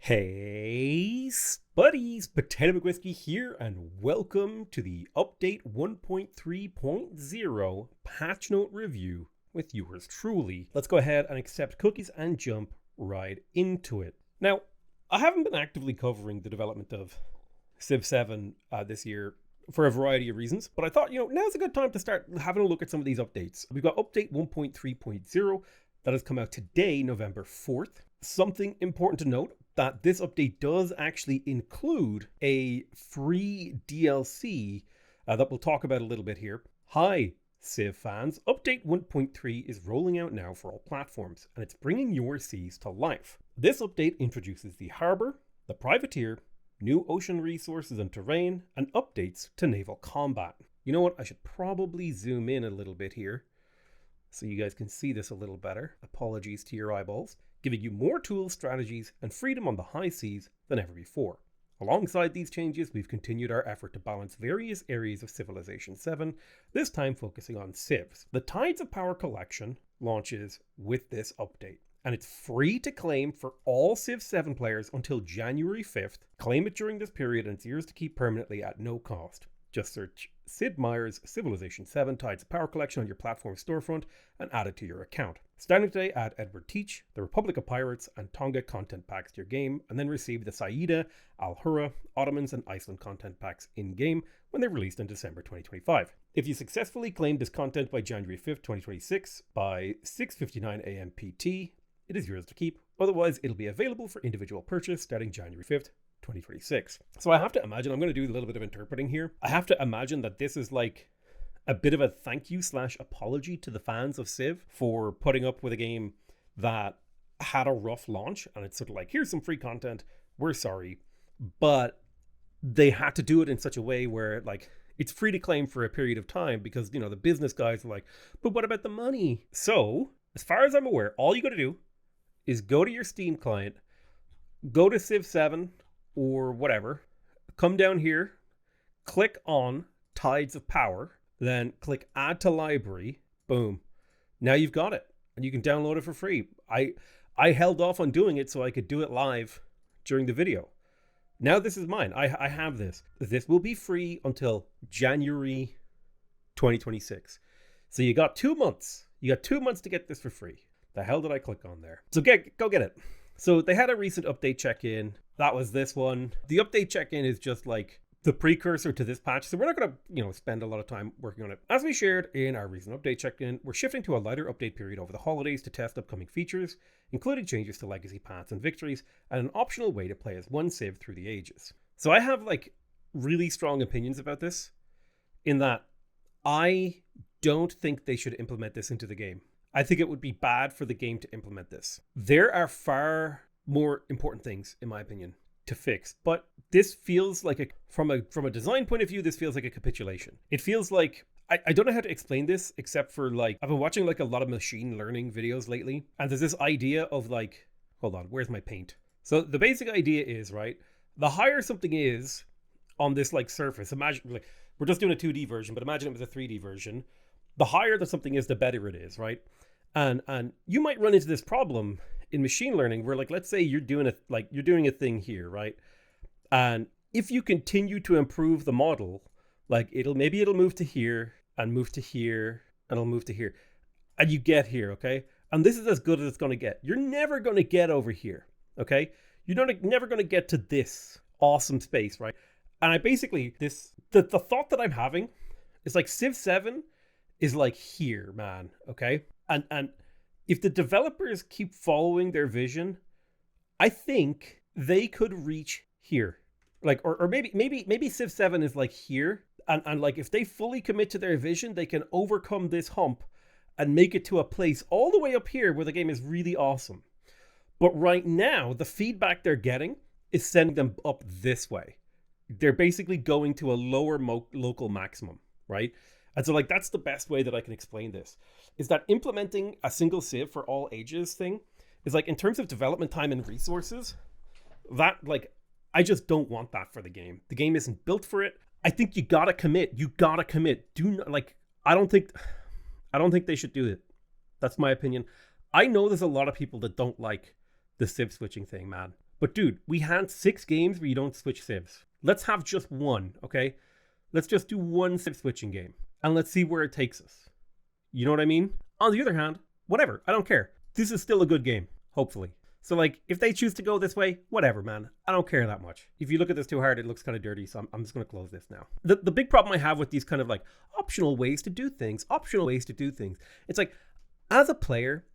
Hey, Spuddies, Potato McWhiskey here, and welcome to the Update 1.3.0 Patch Note Review with yours truly. Let's go ahead and accept cookies and jump right into it. Now, I haven't been actively covering the development of Civ 7 this year for a variety of reasons, but I thought, now's a good time to start having a look at some of these updates. We've got Update 1.3.0 that has come out today, November 4th. Something important to note, that this update does actually include a free DLC that we'll talk about a little bit here. Hi, Civ fans. Update 1.3 is rolling out now for all platforms, and it's bringing your seas to life. This update introduces the harbor, the privateer, new ocean resources and terrain, and updates to naval combat. You know what? I should probably zoom in a little bit here so you guys can see this a little better. Apologies to your eyeballs. Giving you more tools, strategies, and freedom on the high seas than ever before. Alongside these changes, we've continued our effort to balance various areas of Civilization 7, this time focusing on civs. The Tides of Power collection launches with this update, and it's free to claim for all Civ 7 players until January 5th. Claim it during this period, and it's yours to keep permanently at no cost. Just search Sid Meier's Civilization 7 Tides of Power collection on your platform storefront and add it to your account. Starting today, add Edward Teach, the Republic of Pirates, and Tonga content packs to your game, and then receive the Saida, Al-Hura, Ottomans, and Iceland content packs in-game when they're released in December 2025. If you successfully claim this content by January 5th, 2026, by 6:59 a.m. PT, it is yours to keep. Otherwise, it'll be available for individual purchase starting January 5th, 2026. So I have to imagine, I'm going to do a little bit of interpreting here. I have to imagine that this is like a bit of a thank you / apology to the fans of Civ for putting up with a game that had a rough launch, and it's sort of like, here's some free content, we're sorry, but they had to do it in such a way where like it's free to claim for a period of time because the business guys are like, but what about the money? So as far as I'm aware, all you got to do is go to your Steam client, go to Civ 7 or whatever, come down here, click on Tides of Power, then click add to library, boom. Now you've got it and you can download it for free. I held off on doing it so I could do it live during the video. Now this is mine. I have this. This will be free until January 2026. So you got 2 months. You got 2 months to get this for free. The hell did I click on there? So go get it. So they had a recent update check-in. That was this one. The update check-in is just like the precursor to this patch, so we're not going to spend a lot of time working on it. As we shared in our recent update check-in, we're shifting to a lighter update period over the holidays to test upcoming features, including changes to legacy paths and victories, and an optional way to play as one Civ through the ages. So I have like really strong opinions about this, in that I don't think they should implement this into the game. I think it would be bad for the game to implement this. There are far more important things, in my opinion, to fix, but this feels like from a design point of view, this feels like a capitulation. It feels like, I don't know how to explain this except for like, I've been watching like a lot of machine learning videos lately, and there's this idea of like, hold on, where's my paint? So the basic idea is, right, the higher something is on this like surface, imagine like, we're just doing a 2D version, but imagine it was a 3D version. The higher that something is, the better it is, right? And you might run into this problem in machine learning where, like, let's say you're doing a thing here, right? And if you continue to improve the model, like it'll move to here and move to here and it'll move to here, and you get here, okay? And this is as good as it's going to get. You're never going to get over here, okay? You're never going to get to this awesome space, right? And I basically the thought that I'm having is like Civ 7 is like here, man, okay? And if the developers keep following their vision, I think they could reach here. Like, or maybe Civ 7 is like here. And like, if they fully commit to their vision, they can overcome this hump and make it to a place all the way up here where the game is really awesome. But right now, the feedback they're getting is sending them up this way. They're basically going to a lower local maximum, right? And so like, that's the best way that I can explain this, is that implementing a single Civ for all ages thing is like, in terms of development time and resources, that like, I just don't want that for the game. The game isn't built for it. I think you gotta commit. Do not, like, I don't think they should do it. That's my opinion. I know there's a lot of people that don't like the Civ switching thing, man. But dude, we had 6 games where you don't switch civs. Let's have just one, okay? Let's just do one civ switching game. And let's see where it takes us. You know what I mean? On the other hand, whatever, I don't care. This is still a good game, hopefully. So like, if they choose to go this way, whatever, man. I don't care that much. If you look at this too hard, it looks kind of dirty, so I'm just going to close this now. The big problem I have with these kind of like optional ways to do things, it's like, as a player,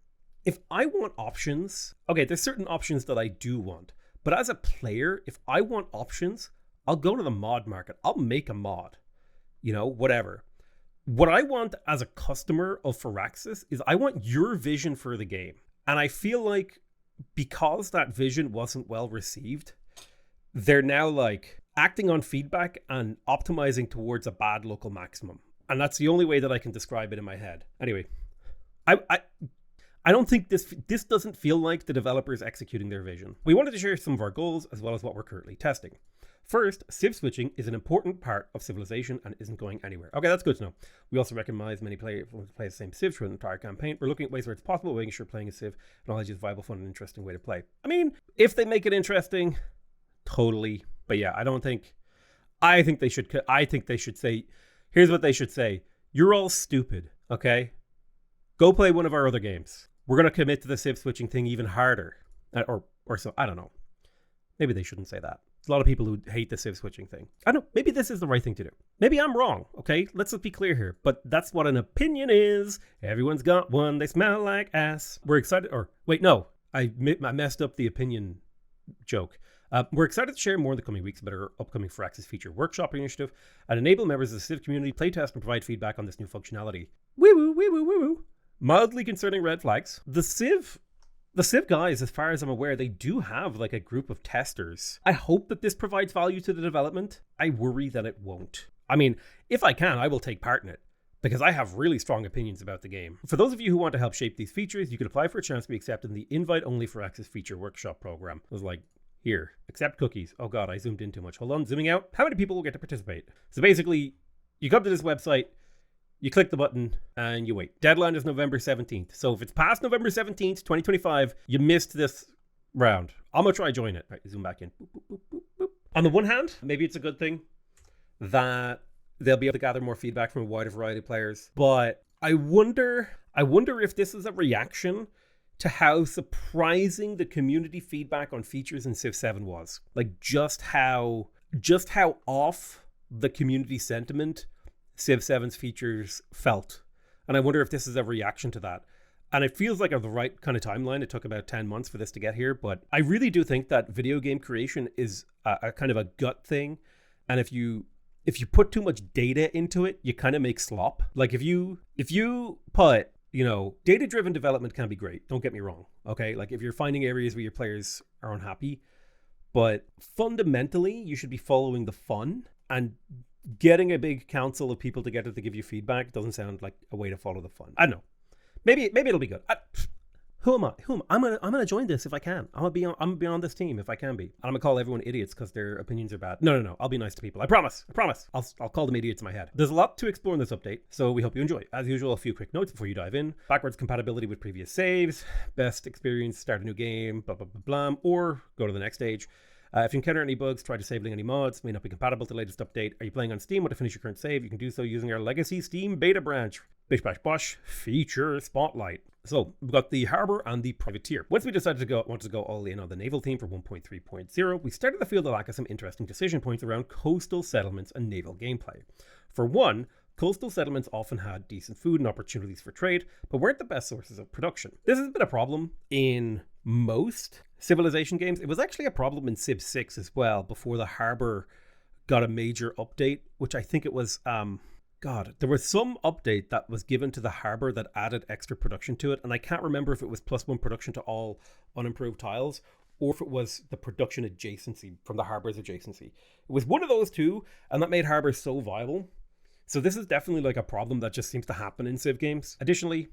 if I want options, okay, there's certain options that I do want. But as a player, if I want options, I'll go to the mod market. I'll make a mod, you know, whatever. What I want as a customer of Firaxis is I want your vision for the game. And I feel like because that vision wasn't well received, they're now like acting on feedback and optimizing towards a bad local maximum. And that's the only way that I can describe it in my head. Anyway, I don't think this doesn't feel like the developers executing their vision. We wanted to share some of our goals as well as what we're currently testing. First, civ switching is an important part of Civilization and isn't going anywhere. Okay, that's good to know. We also recognize many players want to play the same civ through an entire campaign. We're looking at ways where it's possible, making sure playing a civ knowledge is a viable, fun, and interesting way to play. I mean, if they make it interesting, totally. But yeah, I think they should say, here's what they should say. You're all stupid, okay? Go play one of our other games. We're going to commit to the civ switching thing even harder. Or so, I don't know. Maybe they shouldn't say that. There's a lot of people who hate the civ switching thing. I don't know. Maybe this is the right thing to do. Maybe I'm wrong, okay? Let's be clear here. But that's what an opinion is. Everyone's got one. They smell like ass. We're excited. Or wait, no. I messed up the opinion joke. We're excited to share more in the coming weeks about our upcoming Firaxis feature workshop initiative and enable members of the civ community playtest and provide feedback on this new functionality. Wee woo, wee woo, wee woo. Mildly concerning red flags. The civ guys, as far as I'm aware, they do have like a group of testers. I hope that this provides value to the development. I worry that it won't. I mean, if I can, I will take part in it because I have really strong opinions about the game. For those of you who want to help shape these features, you can apply for a chance to be accepted in the invite-only Firaxis feature workshop program. It was like, here, accept cookies. Oh God, I zoomed in too much. Hold on, zooming out. How many people will get to participate? So basically, you come to this website, you click the button and you wait. Deadline is November 17th. So if it's past November 17th, 2025, you missed this round. I'm going to try join it. All right, zoom back in. Boop, boop, boop, boop, boop. On the one hand, maybe it's a good thing that they'll be able to gather more feedback from a wider variety of players. But I wonder if this is a reaction to how surprising the community feedback on features in Civ 7 was. Like just how off the community sentiment Civ 7's features felt. And I wonder if this is a reaction to that. And it feels like the right kind of timeline. It took about 10 months for this to get here. But I really do think that video game creation is a kind of a gut thing. And if you put too much data into it, you kind of make slop. Like if you put, data-driven development can be great. Don't get me wrong. Okay. Like if you're finding areas where your players are unhappy, but fundamentally you should be following the fun, and getting a big council of people together to give you feedback doesn't sound like a way to follow the fun. I don't know. Maybe it'll be good. Who am I? I'm gonna join this if I can. I'm gonna be on this team if I can be. And I'm gonna call everyone idiots because their opinions are bad. No. I'll be nice to people. I promise. I'll call them idiots in my head. There's a lot to explore in this update, so we hope you enjoy. As usual, a few quick notes before you dive in. Backwards compatibility with previous saves, best experience, start a new game, blah blah blah blah, or go to the next stage. If you encounter any bugs, try disabling any mods. May not be compatible with the latest update. Are you playing on Steam? Want to finish your current save? You can do so using our legacy Steam beta branch. Bish bash bosh, feature spotlight. So we've got the harbor and the privateer. Once we decided to go all in on the naval theme for 1.3.0, we started to feel the lack of some interesting decision points around coastal settlements and naval gameplay. For one, coastal settlements often had decent food and opportunities for trade, but weren't the best sources of production. This has been a problem in most Civilization games. It was actually a problem in Civ 6 as well before the harbor got a major update, which I think it was, there was some update that was given to the harbor that added extra production to it, and I can't remember if it was +1 production to all unimproved tiles or if it was the production adjacency from the harbor's adjacency. It was one of those two, and that made harbor so viable. So this is definitely like a problem that just seems to happen in Civ games. Additionally,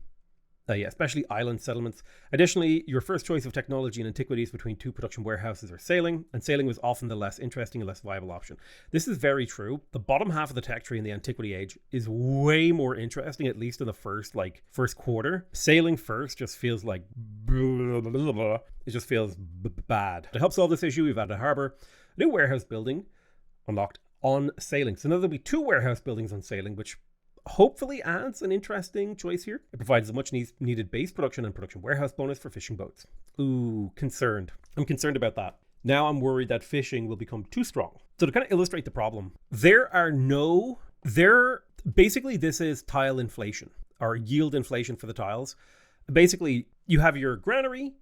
Yeah, especially island settlements. Additionally, your first choice of technology in antiquities between two production warehouses are sailing, and sailing was often the less interesting and less viable option. This is very true. The bottom half of the tech tree in the antiquity age is way more interesting, at least in the first quarter. Sailing first just feels like blah, blah, blah. It just feels bad. To help solve this issue, we've added a harbor, a new warehouse building unlocked on sailing. So now there'll be 2 warehouse buildings on sailing, which hopefully adds an interesting choice here. It provides a much needed base production and production warehouse bonus for fishing boats. Ooh, concerned. I'm concerned about that. Now I'm worried that fishing will become too strong. So to kind of illustrate the problem, basically this is tile inflation or yield inflation for the tiles. Basically, you have your granary,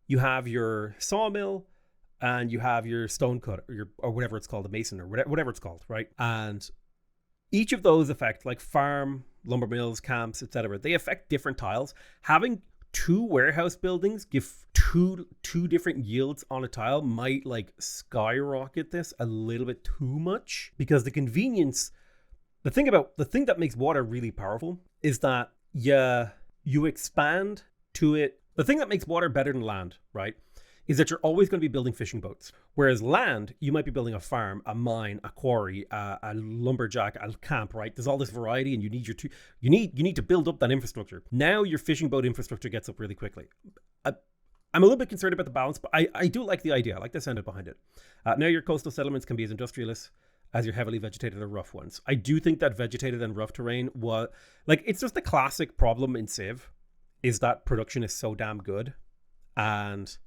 you have your sawmill, and you have your stone cutter or whatever it's called, a mason or whatever it's called, right? And each of those affect like farm, lumber mills, camps, etc. They affect different tiles. Having 2 warehouse buildings give two different yields on a tile might like skyrocket this a little bit too much, because the convenience, the thing that makes water really powerful is that you expand to it. The thing that makes water better than land, right, is that you're always going to be building fishing boats. Whereas land, you might be building a farm, a mine, a quarry, a lumberjack, a camp, right? There's all this variety, and you need to build up that infrastructure. Now your fishing boat infrastructure gets up really quickly. I'm a little bit concerned about the balance, but I do like the idea. I like the sentiment behind it. Now your coastal settlements can be as industrialist as your heavily vegetated or rough ones. I do think that vegetated and rough terrain it's just the classic problem in Civ, is that production is so damn good, and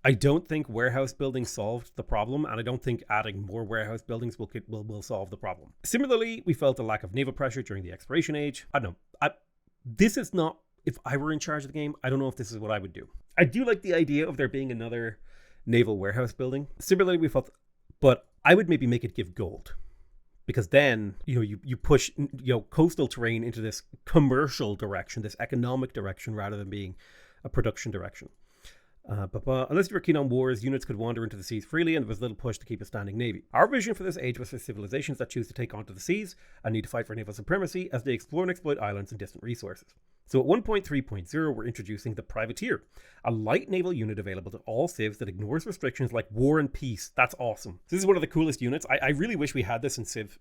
I don't think warehouse building solved the problem, and I don't think adding more warehouse buildings will solve the problem. Similarly, we felt a lack of naval pressure during the exploration age. I don't know. This is not, if I were in charge of the game, I don't know if this is what I would do. I do like the idea of there being another naval warehouse building. Similarly, we felt, but I would maybe make it give gold, because then you push coastal terrain into this commercial direction, this economic direction, rather than being a production direction. Unless you were keen on wars, units could wander into the seas freely, and there was little push to keep a standing navy. Our vision for this age was for civilizations that choose to take onto the seas and need to fight for naval supremacy as they explore and exploit islands and distant resources. So at 1.3.0, we're introducing the privateer, a light naval unit available to all civs that ignores restrictions like war and peace. That's awesome. This is one of the coolest units. I really wish we had this in Civ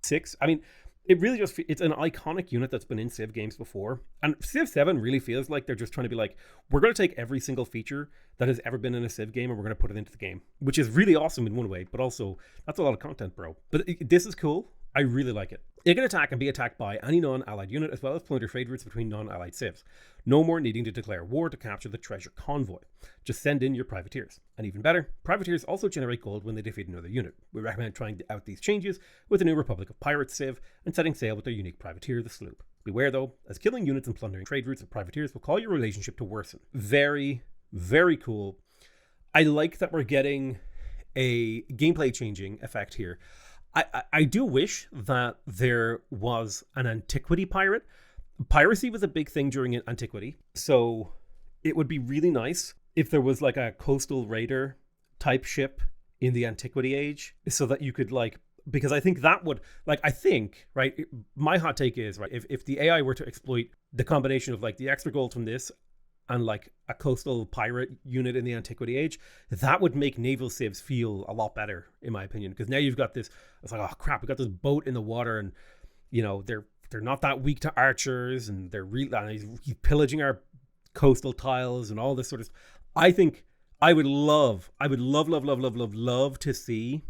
6. I mean, it's an iconic unit that's been in Civ games before. And Civ 7 really feels like they're just trying to be like, we're going to take every single feature that has ever been in a Civ game and we're going to put it into the game, which is really awesome in one way, but also that's a lot of content, bro. But this is cool. I really like it. It can attack and be attacked by any non-allied unit, as well as plunder trade routes between non-allied civs. No more needing to declare war to capture the treasure convoy. Just send in your privateers. And even better, privateers also generate gold when they defeat another unit. We recommend trying out these changes with the new Republic of Pirates civ and setting sail with their unique privateer, the sloop. Beware though, as killing units and plundering trade routes of privateers will cause your relationship to worsen. Very, very cool. I like that we're getting a gameplay changing effect here. I do wish that there was an antiquity pirate. Piracy was a big thing during antiquity, so it would be really nice if there was like a coastal raider type ship in the antiquity age, so that you could because I think that would, right, my hot take is, right, if the AI were to exploit the combination of like the extra gold from this and like a coastal pirate unit in the antiquity age, that would make naval civs feel a lot better, in my opinion, because now you've got this, it's like, oh crap, we got this boat in the water, and they're not that weak to archers, and he's pillaging our coastal tiles and all this sort of stuff. I think I would love to see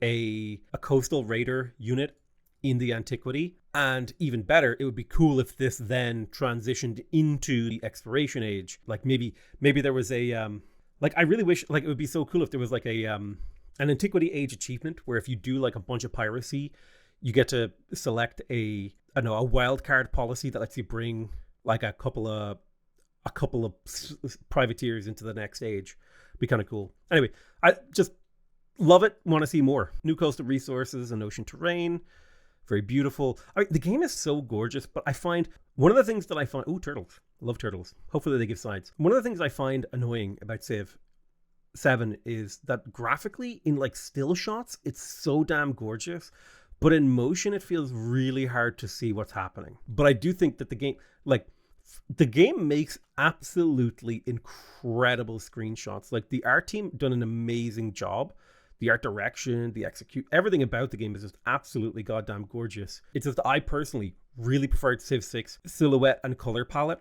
a coastal raider unit in the antiquity. And even better, it would be cool if this then transitioned into the exploration age. Like maybe there was a I really wish, like, it would be so cool if there was like an antiquity age achievement where if you do like a bunch of piracy, you get to select a wild card policy that lets you bring like a couple of privateers into the next age. Be kind of cool. Anyway, I just love it. Want to see more. New coastal resources and ocean terrain. Very beautiful. The game is so gorgeous, but I find one of the things that I find... Ooh, turtles. Love turtles. Hopefully they give sides. One of the things I find annoying about Civ 7 is that graphically, in like still shots, it's so damn gorgeous, but in motion, it feels really hard to see what's happening. But I do think that the game, like, The game makes absolutely incredible screenshots. Like, the art team done an amazing job. The art direction, the execute, everything about the game is just absolutely goddamn gorgeous. It's just, I personally really preferred Civ 6 silhouette and color palette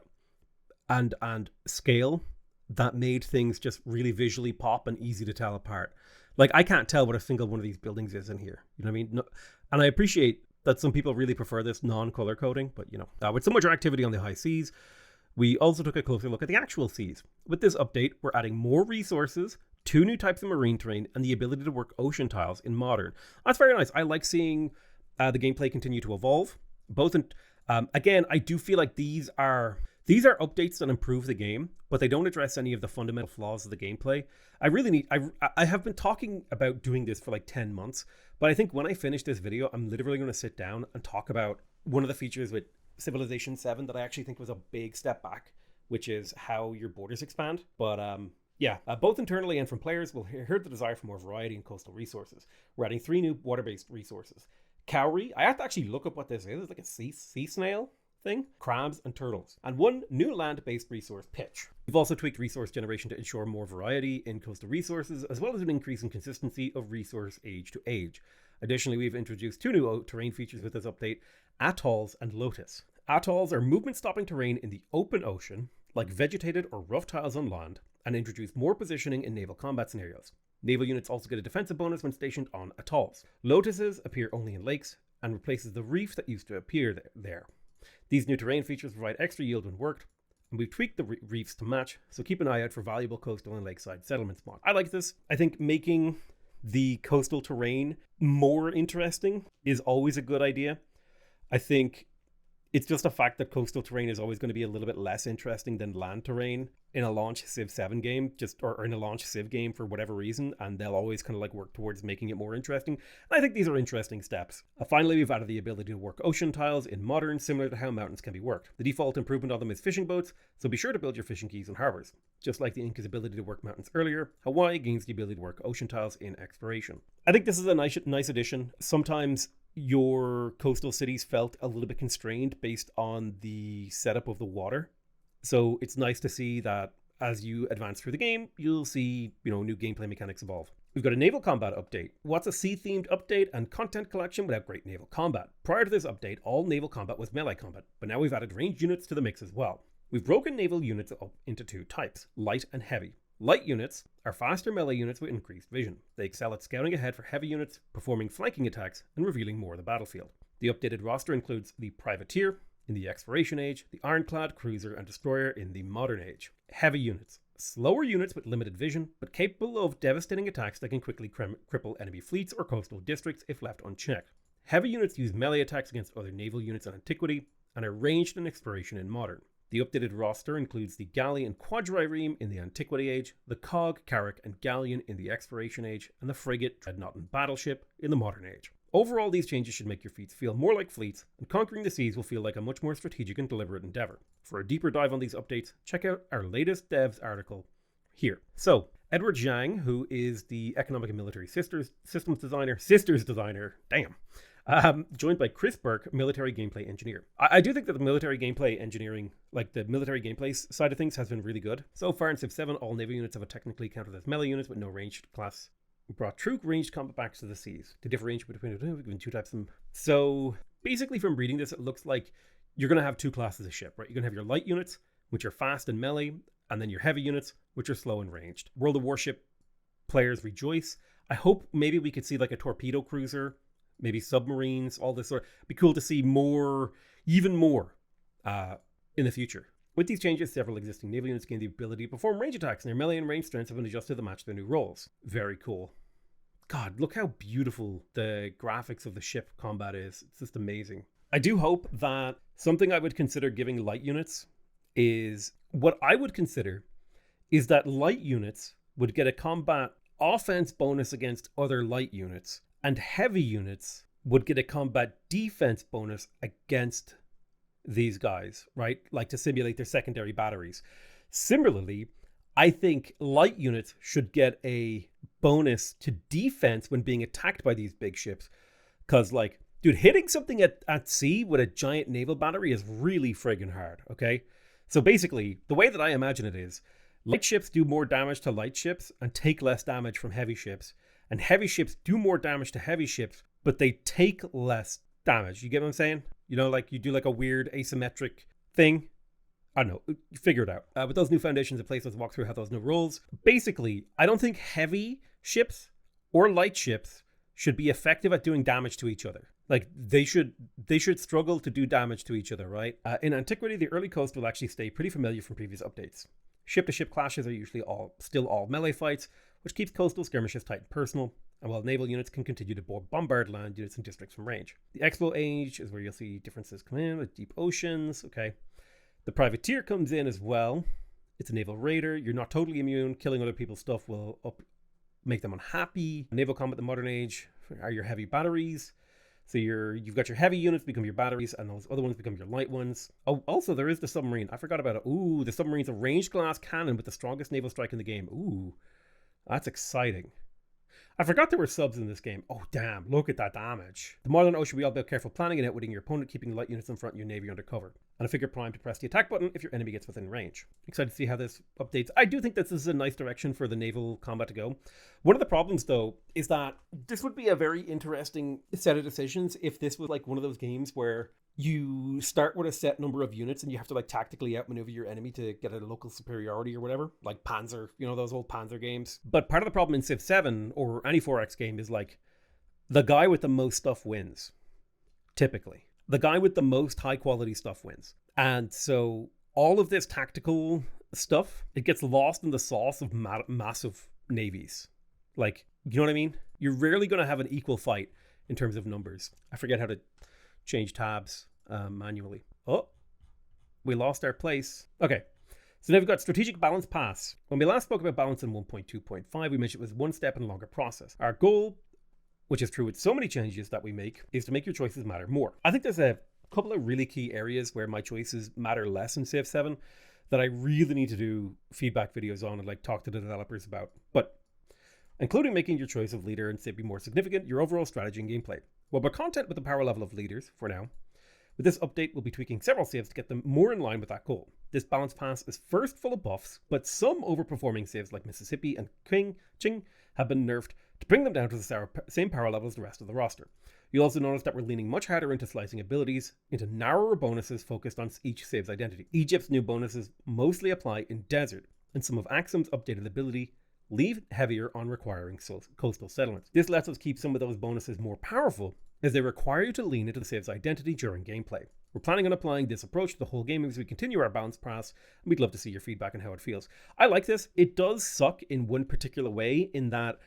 and scale that made things just really visually pop and easy to tell apart. Like, I can't tell what a single one of these buildings is in here. You know what I mean? No, and I appreciate that some people really prefer this non-color coding, but with so much activity on the high seas, we also took a closer look at the actual seas. With this update, we're adding more resources, 2 new types of marine terrain, and the ability to work ocean tiles in modern. That's very nice. I like seeing the gameplay continue to evolve. Both in, again, I do feel like these are updates that improve the game, but they don't address any of the fundamental flaws of the gameplay. I have been talking about doing this for like 10 months, but I think when I finish this video, I'm literally going to sit down and talk about one of the features with Civilization 7 that I actually think was a big step back, which is how your borders expand. But both internally and from players, we'll hear the desire for more variety in coastal resources. We're adding 3 new water-based resources. Cowrie, I have to actually look up what this is. It's like a sea snail thing, crabs and turtles, and 1 new land-based resource, pitch. We've also tweaked resource generation to ensure more variety in coastal resources, as well as an increase in consistency of resource age to age. Additionally, we've introduced 2 new terrain features with this update, atolls and lotus. Atolls are movement-stopping terrain in the open ocean, like vegetated or rough tiles on land, and introduce more positioning in naval combat scenarios. Naval units also get a defensive bonus when stationed on atolls. Lotuses appear only in lakes and replaces the reef that used to appear there. These new terrain features provide extra yield when worked, and we've tweaked the reefs to match, so keep an eye out for valuable coastal and lakeside settlement spots. I like this. I think making the coastal terrain more interesting is always a good idea. I think it's just a fact that coastal terrain is always going to be a little bit less interesting than land terrain in a launch Civ 7 game, or in a launch Civ game for whatever reason, and they'll always kind of like work towards making it more interesting. And I think these are interesting steps. Finally, we've added the ability to work ocean tiles in modern, similar to how mountains can be worked. The default improvement on them is fishing boats, so be sure to build your fishing quays and harbors. Just like the Inca's ability to work mountains earlier, Hawaii gains the ability to work ocean tiles in exploration. I think this is a nice addition. Sometimes your coastal cities felt a little bit constrained based on the setup of the water. So it's nice to see that as you advance through the game, you'll see, new gameplay mechanics evolve. We've got a naval combat update. What's a sea-themed update and content collection without great naval combat? Prior to this update, all naval combat was melee combat, but now we've added ranged units to the mix as well. We've broken naval units up into 2 types, light and heavy. Light units are faster melee units with increased vision. They excel at scouting ahead for heavy units, performing flanking attacks, and revealing more of the battlefield. The updated roster includes the privateer in the exploration age, the ironclad, cruiser, and destroyer in the modern age. Heavy units. Slower units with limited vision, but capable of devastating attacks that can quickly cripple enemy fleets or coastal districts if left unchecked. Heavy units use melee attacks against other naval units in antiquity, and are ranged in exploration in modern. The updated roster includes the galley and quadrireme in the Antiquity Age, the cog, carrack, and galleon in the Exploration Age, and the frigate, dreadnought, and battleship in the Modern Age. Overall, these changes should make your fleets feel more like fleets, and conquering the seas will feel like a much more strategic and deliberate endeavor. For a deeper dive on these updates, check out our latest devs article here. So, Edward Zhang, who is the Economic and Military Systems designer, joined by Chris Burke, military gameplay engineer. I do think that the military gameplay engineering, like the military gameplay side of things, has been really good. So far in Civ 7, all naval units have technically counted as melee units with no ranged class. We brought true ranged combat back to the seas to differentiate between 2 types of them. So basically, from reading this, it looks like you're going to have 2 classes of ship, right? You're going to have your light units, which are fast and melee, and then your heavy units, which are slow and ranged. World of Warship players rejoice. I hope maybe we could see like a torpedo cruiser, maybe submarines, all this sort. It'd be cool to see more, even more, in the future. With these changes, several existing naval units gain the ability to perform range attacks, and their melee and range strengths have been adjusted to match their new roles. Very cool. God, look how beautiful the graphics of the ship combat is. It's just amazing. I do hope that something I would consider giving light units is, what I would consider is that light units would get a combat offense bonus against other light units, and heavy units would get a combat defense bonus against these guys, right? Like to simulate their secondary batteries. Similarly, I think light units should get a bonus to defense when being attacked by these big ships. Because, like, dude, hitting something at sea with a giant naval battery is really friggin' hard, okay? So basically, the way that I imagine it is, light ships do more damage to light ships and take less damage from heavy ships. And heavy ships do more damage to heavy ships, but they take less damage. You get what I'm saying? You know, like you do like a weird asymmetric thing. I don't know, you figure it out. With those new foundations in place, let's walk through how those new rules. Basically, I don't think heavy ships or light ships should be effective at doing damage to each other. Like they should struggle to do damage to each other, right? In Antiquity, the early coast will actually stay pretty familiar from previous updates. Ship-to-ship clashes are usually still all melee fights, which keeps coastal skirmishes tight and personal, and while naval units can continue to bombard land units and districts from range. The Expo Age is where you'll see differences come in with deep oceans, okay. The Privateer comes in as well. It's a naval raider. You're not totally immune. Killing other people's stuff will make them unhappy. Naval combat in the modern age are your heavy batteries. So you've got your heavy units become your batteries, and those other ones become your light ones. Oh, also there is the submarine. I forgot about it. Ooh, the submarine's a ranged glass cannon with the strongest naval strike in the game. Ooh, that's exciting. I forgot there were subs in this game. Oh, damn. Look at that damage. The modern ocean, we all about careful planning and outwitting your opponent, keeping light units in front and your navy under cover. And a figure prime to press the attack button if your enemy gets within range. Excited to see how this updates. I do think this is a nice direction for the naval combat to go. One of the problems, though, is that this would be a very interesting set of decisions if this was like one of those games where you start with a set number of units and you have to like tactically outmaneuver your enemy to get a local superiority or whatever, like Panzer, you know, those old Panzer games. But part of the problem in Civ 7 or any 4X game is like the guy with the most stuff wins, typically. The guy with the most high quality stuff wins. And so all of this tactical stuff, it gets lost in the sauce of massive navies. Like, you know what I mean? You're rarely going to have an equal fight in terms of numbers. I forget how to change tabs manually. Oh, we lost our place. Okay, so now we've got strategic balance pass. When we last spoke about balance in 1.2.5, we mentioned it was one step in a longer process. Our goal, which is true with so many changes that we make, is to make your choices matter more. I think there's a couple of really key areas where my choices matter less in Civ 7 that I really need to do feedback videos on and like talk to the developers about. But including making your choice of leader and Civ be more significant, your overall strategy and gameplay. Well, we're content with the power level of leaders for now. With this update, we'll be tweaking several civs to get them more in line with that goal. This balance pass is first full of buffs, but some overperforming civs like Mississippi and Qing have been nerfed to bring them down to the same power level as the rest of the roster. You'll also notice that we're leaning much harder into slicing abilities, into narrower bonuses focused on each civ's identity. Egypt's new bonuses mostly apply in Desert, and some of Axum's updated ability leave heavier on requiring coastal settlements. This lets us keep some of those bonuses more powerful, as they require you to lean into the civ's identity during gameplay. We're planning on applying this approach to the whole game as we continue our balance pass, and we'd love to see your feedback on how it feels. I like this. It does suck in one particular way, in that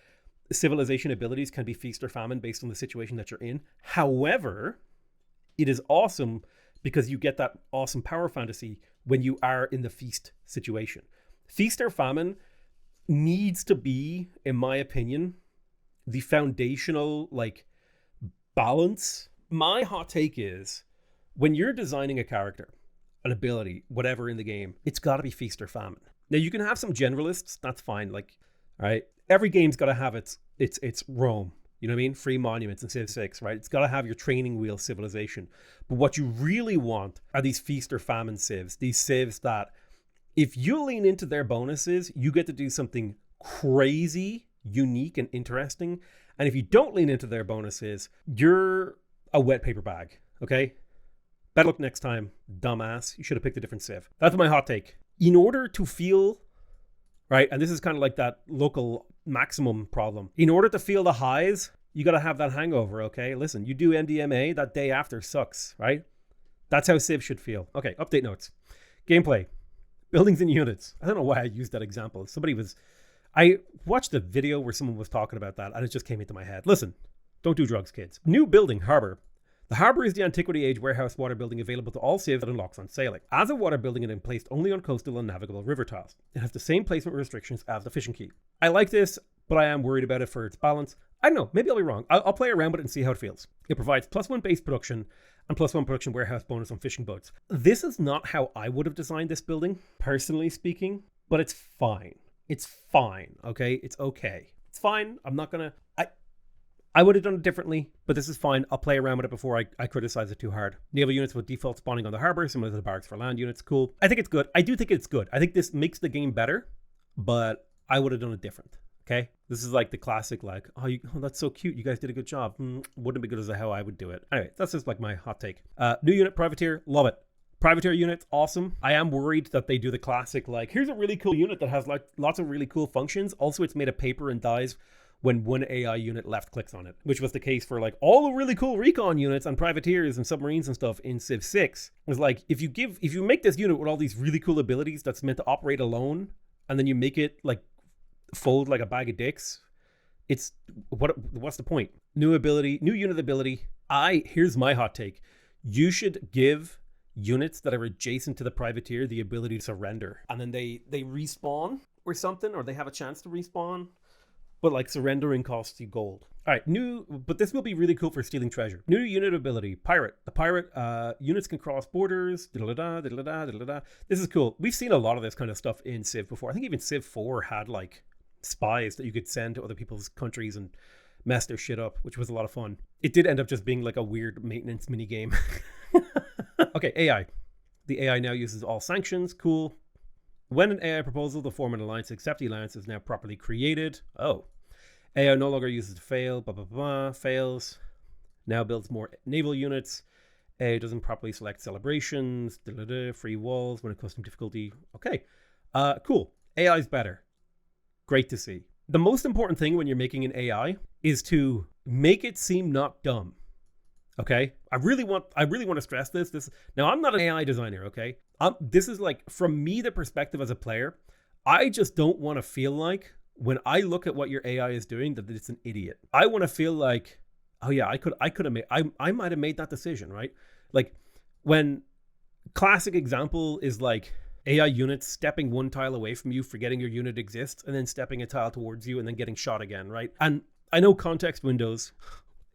civilization abilities can be feast or famine based on the situation that you're in. However, it is awesome because you get that awesome power fantasy when you are in the feast situation. Feast or famine needs to be, in my opinion, the foundational like balance. My hot take is, when you're designing a character, an ability, whatever in the game, it's got to be feast or famine. Now you can have some generalists, that's fine. Like, all right, every game's got to have its Rome. You know what I mean? Free monuments in Civ 6, right? It's got to have your training wheel civilization. But what you really want are these feast or famine civs. These civs that, if you lean into their bonuses, you get to do something crazy, unique, and interesting. And if you don't lean into their bonuses, you're a wet paper bag, okay? Better luck next time, dumbass. You should have picked a different civ. That's my hot take. In order to feel, right, and this is kind of like that local maximum problem. In order to feel the highs, you got to have that hangover, okay? Listen, you do MDMA, that day after sucks, right? That's how civ should feel. Okay, update notes. Gameplay. Buildings and units. I don't know why I used that example. I watched a video where someone was talking about that and it just came into my head. Listen, don't do drugs, kids. New building, harbor. The harbor is the Antiquity Age warehouse water building available to all civs that unlocks on sailing. As a water building, it is placed only on coastal and navigable river tiles. It has the same placement restrictions as the fishing quay. I like this, but I am worried about it for its balance. I don't know, maybe I'll be wrong. I'll play around with it and see how it feels. It provides +1 base production and +1 production warehouse bonus on fishing boats. This is not how I would have designed this building, personally speaking, but it's fine. It's fine, okay? It's okay. It's fine. I'm not gonna... I would have done it differently, but this is fine. I'll play around with it before I criticize it too hard. Naval units with default spawning on the harbor, similar to the barracks for land units. Cool. I think it's good. I do think it's good. I think this makes the game better, but I would have done it different. Okay? This is like the classic, like, oh, that's so cute. You guys did a good job. Wouldn't be good as how I would do it. Anyway, that's just like my hot take. New unit, privateer, love it. Privateer units, awesome. I am worried that they do the classic, like, here's a really cool unit that has like lots of really cool functions. Also, it's made of paper and dies when one AI unit left clicks on it, which was the case for like all the really cool recon units and privateers and submarines and stuff in Civ 6. It was like, if you make this unit with all these really cool abilities that's meant to operate alone, and then you make it like fold like a bag of dicks, it's what's the point? New unit ability. Here's my hot take. You should give units that are adjacent to the privateer the ability to surrender, and then they respawn or something, or they have a chance to respawn, but like surrendering costs you gold. All right, but this will be really cool for stealing treasure. New unit ability, pirate. The pirate units can cross borders. This is cool. We've seen a lot of this kind of stuff in Civ before. I think even Civ 4 had like spies that you could send to other people's countries and mess their shit up, which was a lot of fun. It did end up just being like a weird maintenance mini game. Okay, AI. The AI now uses all sanctions. Cool. When an AI proposal to form an alliance to accept the alliance is now properly created. Oh. AI no longer uses to fail. Fails. Now builds more naval units. AI doesn't properly select celebrations. Free walls when a custom difficulty. Okay. Cool. AI is better. Great to see. The most important thing when you're making an AI is to make it seem not dumb. Okay? I really want to stress this. Now, I'm not an AI designer, okay? This is like, from me, the perspective as a player, I just don't want to feel like when I look at what your AI is doing that it's an idiot. I want to feel like, oh yeah, I might have made that decision, right? Like, when classic example is like AI units stepping one tile away from you, forgetting your unit exists, and then stepping a tile towards you and then getting shot again, right? And I know context windows,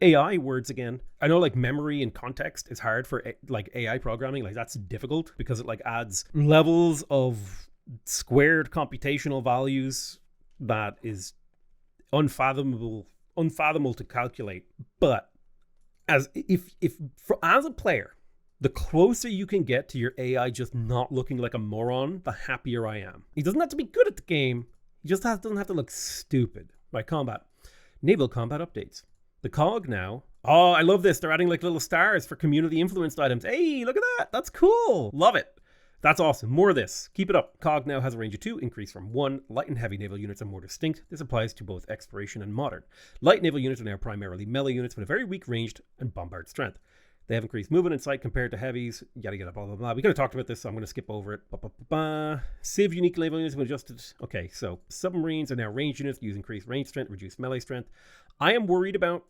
AI words again. I know like memory and context is hard for like AI programming. Like that's difficult because it like adds levels of squared computational values that is unfathomable to calculate. But as a player, the closer you can get to your AI just not looking like a moron, the happier I am. He doesn't have to be good at the game. He just doesn't have to look stupid. Right, combat. Naval combat updates. The COG now. Oh, I love this. They're adding like little stars for community influenced items. Hey, look at that. That's cool. Love it. That's awesome. More of this. Keep it up. COG now has a range of 2, increase from 1. Light and heavy naval units are more distinct. This applies to both exploration and modern. Light naval units are now primarily melee units with a very weak ranged and bombard strength. They have increased movement and sight compared to heavies. Yada yada blah blah blah. We could have talked about this, so I'm going to skip over it. Civ unique naval units have adjusted. Okay, so submarines are now ranged units. Use increased range strength, reduced melee strength. I am worried about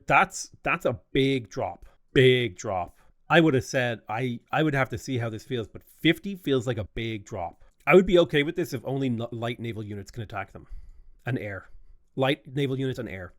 that's a big drop. Big drop. I would have said I would have to see how this feels, but 50 feels like a big drop. I would be okay with this if only light naval units can attack them, and air. Light naval units and air.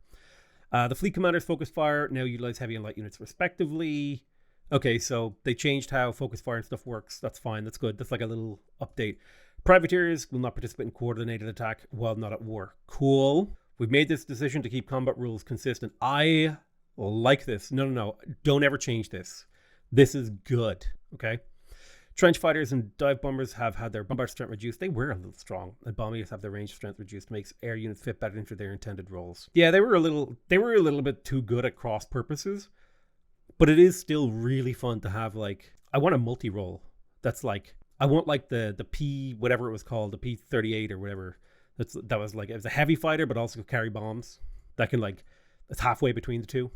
The fleet commanders focus fire now utilize heavy and light units respectively. Okay, so they changed how focus fire and stuff works. That's fine. That's good. That's like a little update. Privateers will not participate in coordinated attack while not at war. Cool. We've made this decision to keep combat rules consistent. I like this. No. Don't ever change this. This is good. Okay. Trench fighters and dive bombers have had their bombard strength reduced. They were a little strong, and bombiers have their range strength reduced. Makes air units fit better into their intended roles. Yeah, they were a little bit too good at cross purposes, but it is still really fun to have like. I want a multi-role. That's like I want like the P whatever it was called, the P-38 or whatever. That was like it was a heavy fighter, but also could carry bombs. That can like it's halfway between the two.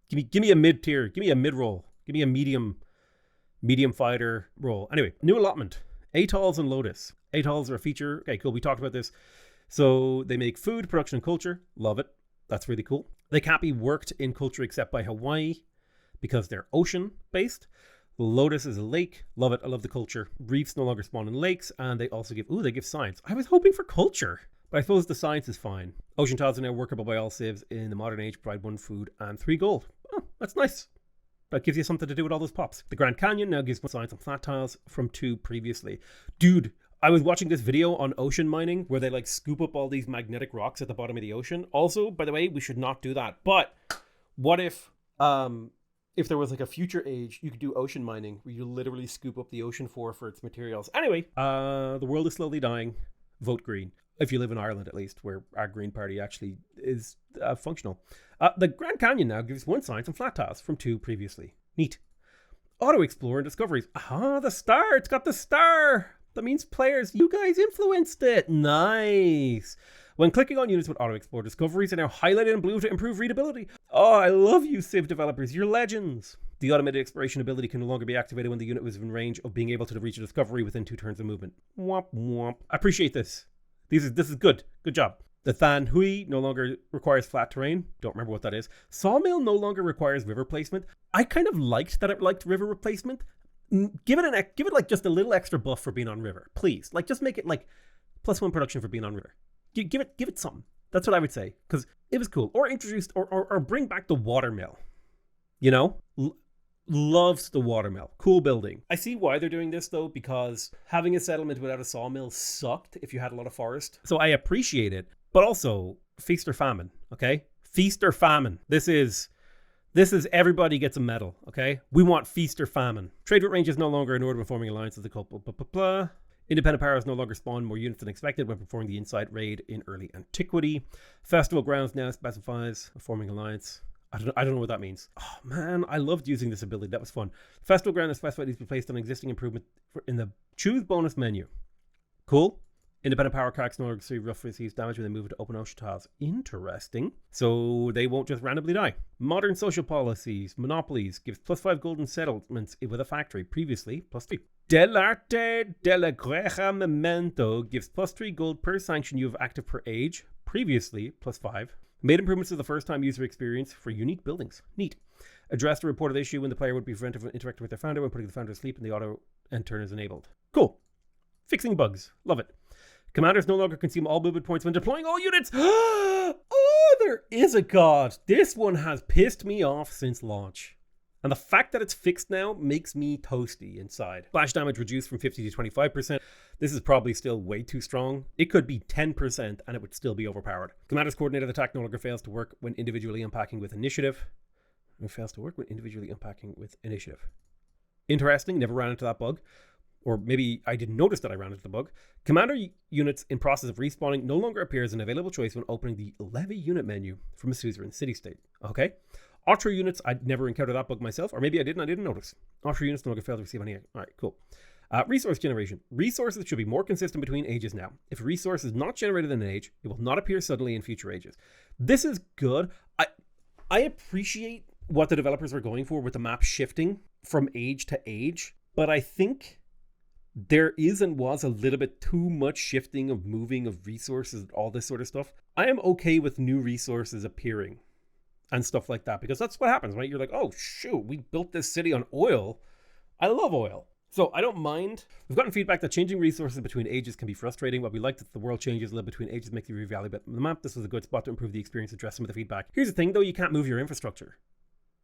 Give me a mid tier. Give me a mid role. Give me a medium fighter role. Anyway, new allotment. Atolls and Lotus. Atolls are a feature. Okay, cool. We talked about this. So they make food, production, and culture. Love it. That's really cool. They can't be worked in culture except by Hawaii because they're ocean based. Lotus is a lake. Love it. I love the culture. Reefs no longer spawn in lakes, and they also give science. I was hoping for culture, but I suppose the science is fine. Ocean tiles are now workable by all civs in the modern age. Provide 1 food and 3 gold. Oh, that's nice. That gives you something to do with all those pops. The Grand Canyon now gives 1 science on flat tiles from 2 previously. Dude, I was watching this video on ocean mining where they like scoop up all these magnetic rocks at the bottom of the ocean. Also, by the way, we should not do that. But what if there was like a future age, you could do ocean mining where you literally scoop up the ocean for its materials. Anyway, the world is slowly dying. Vote green. If you live in Ireland, at least, where our Green Party actually is functional. The Grand Canyon now gives 1 science and flat tiles from 2 previously. Neat. Auto Explore and Discoveries. Ah, the star. It's got the star. That means players, you guys influenced it. Nice. When clicking on units with Auto Explore, Discoveries are now highlighted in blue to improve readability. Oh, I love you, Civ developers. You're legends. The automated exploration ability can no longer be activated when the unit was in range of being able to reach a discovery within 2 turns of movement. Womp womp. I appreciate this. This is good. Good job. The Than Hui no longer requires flat terrain. Don't remember what that is. Sawmill no longer requires river placement. I kind of liked that it liked river replacement. Give it like just a little extra buff for being on river, please. Like just make it like +1 production for being on river. Give it something. That's what I would say, because it was cool. Or introduced or bring back the watermill. You know, loves the watermill. Cool building. I see why they're doing this though, because having a settlement without a sawmill sucked if you had a lot of forest. So I appreciate it, but also feast or famine. Okay, feast or famine. This is everybody gets a medal, okay? We want feast or famine. Trade route range is no longer in order of forming alliances. The couple, blah, blah, blah. Independent powers no longer spawn more units than expected when performing the inside raid in early antiquity. Festival grounds now specifies a forming alliance. I don't know what that means. Oh man, I loved using this ability. That was fun. Festival ground is specified needs to be placed on existing improvement in the choose bonus menu. Cool. Independent power cracks no longer receive rough receives damage when they move into open ocean tiles. Interesting. So they won't just randomly die. Modern social policies. Monopolies gives +5 golden settlements with a factory. Previously, +3. Dell'arte della Greca Memento gives +3 gold per sanction you have active per age. Previously, +5. Made improvements to the first time user experience for unique buildings. Neat. Addressed a reported issue when the player would be prevented from interacting with their founder when putting the founder to sleep and the auto end turn is enabled. Cool. Fixing bugs. Love it. Commanders no longer consume all movement points when deploying all units. Oh, there is a god. This one has pissed me off since launch. And the fact that it's fixed now makes me toasty inside. Splash damage reduced from 50 to 25%. This is probably still way too strong. It could be 10% and it would still be overpowered. Commander's coordinated attack no longer fails to work when individually unpacking with initiative. It fails to work when individually unpacking with initiative. Interesting. Never ran into that bug. Or maybe I didn't notice that I ran into the bug. Commander units in process of respawning no longer appear as an available choice when opening the levy unit menu from a suzerain city-state. Okay. Archer units, I'd never encountered that bug myself, or maybe I didn't notice. Archer units no longer fail to receive any. All right, cool. Resource generation. Resources should be more consistent between ages now. If a resource is not generated in an age, it will not appear suddenly in future ages. This is good. I appreciate what the developers are going for with the map shifting from age to age, but I think there is and was a little bit too much shifting of moving of resources, all this sort of stuff. I am okay with new resources appearing and stuff like that, because that's what happens, right? You're like, oh shoot, we built this city on oil. I love oil. So I don't mind. We've gotten feedback that changing resources between ages can be frustrating, but we like that the world changes a little between ages, makes you reevaluate the map. This was a good spot to improve the experience, address some of the feedback. Here's the thing though, you can't move your infrastructure,